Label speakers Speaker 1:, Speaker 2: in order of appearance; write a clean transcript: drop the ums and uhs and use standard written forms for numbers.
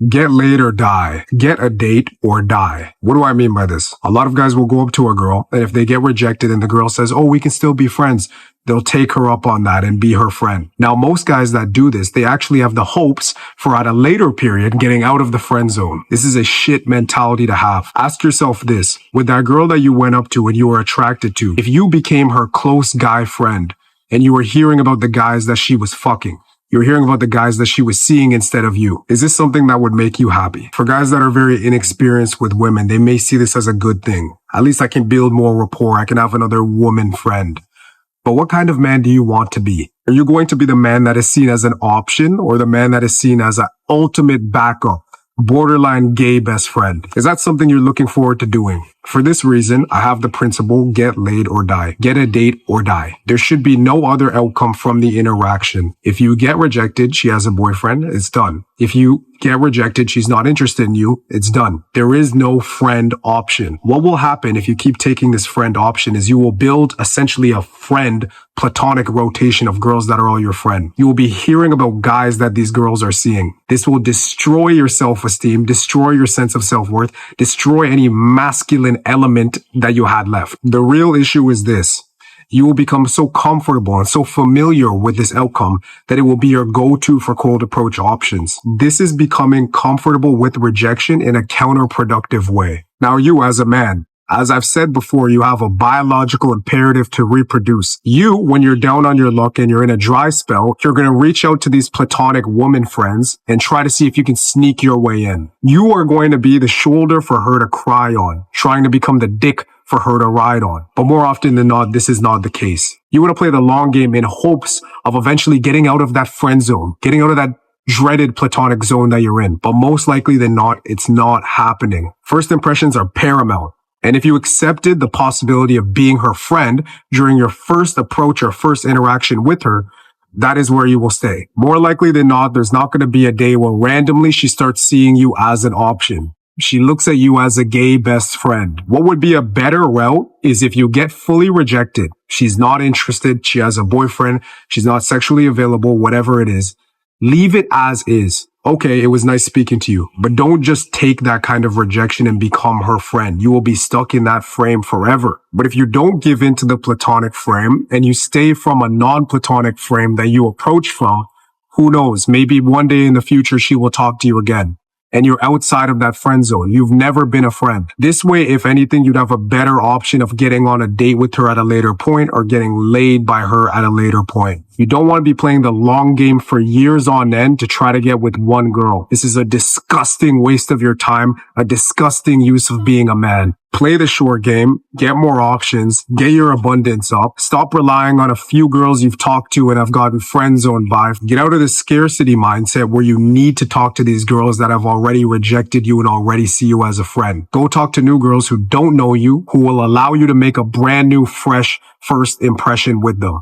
Speaker 1: Get laid or die. Get a date or die. What do I mean by this? A lot of guys will go up to a girl, and if they get rejected and the girl says, oh, we can still be friends, they'll take her up on that and be her friend. Now, most guys that do this, they actually have the hopes for at a later period getting out of the friend zone. This is a shit mentality to have. Ask yourself this. With that girl that you went up to and you were attracted to, if you became her close guy friend and you were hearing about the guys that she was fucking, you're hearing about the guys that she was seeing instead of you. Is this something that would make you happy? For guys that are very inexperienced with women, they may see this as a good thing. At least I can build more rapport. I can have another woman friend. But what kind of man do you want to be? Are you going to be the man that is seen as an option or the man that is seen as an ultimate backup, borderline gay best friend? Is that something you're looking forward to doing? For this reason, I have the principle, get laid or die. Get a date or die. There should be no other outcome from the interaction. If you get rejected, she has a boyfriend, it's done. If you get rejected, she's not interested in you, it's done. There is no friend option. What will happen if you keep taking this friend option is you will build essentially a friend platonic rotation of girls that are all your friend. You will be hearing about guys that these girls are seeing. This will destroy your self-esteem, destroy your sense of self-worth, destroy any masculine element that you had left. The real issue is this. You will become so comfortable and so familiar with this outcome that it will be your go-to for cold approach options. This is becoming comfortable with rejection in a counterproductive way. Now you as a man, as I've said before, you have a biological imperative to reproduce. You, when you're down on your luck and you're in a dry spell, you're going to reach out to these platonic woman friends and try to see if you can sneak your way in. You are going to be the shoulder for her to cry on, trying to become the dick for her to ride on. But more often than not, this is not the case. You want to play the long game in hopes of eventually getting out of that friend zone, getting out of that dreaded platonic zone that you're in. But most likely than not, it's not happening. First impressions are paramount. And if you accepted the possibility of being her friend during your first approach or first interaction with her, that is where you will stay. More likely than not, there's not going to be a day where randomly she starts seeing you as an option. She looks at you as a gay best friend. What would be a better route is if you get fully rejected. She's not interested. She has a boyfriend. She's not sexually available, whatever it is. Leave it as is. Okay, it was nice speaking to you, but don't just take that kind of rejection and become her friend. You will be stuck in that frame forever. But if you don't give in to the platonic frame and you stay from a non-platonic frame that you approach from, who knows? Maybe one day in the future, she will talk to you again. And you're outside of that friend zone. You've never been a friend. This way, if anything, you'd have a better option of getting on a date with her at a later point or getting laid by her at a later point. You don't want to be playing the long game for years on end to try to get with one girl. This is a disgusting waste of your time, a disgusting use of being a man. Play the short game, get more options, get your abundance up, stop relying on a few girls you've talked to and have gotten friend zoned by. Get out of the scarcity mindset where you need to talk to these girls that have already rejected you and already see you as a friend. Go talk to new girls who don't know you, who will allow you to make a brand new, fresh first impression with them.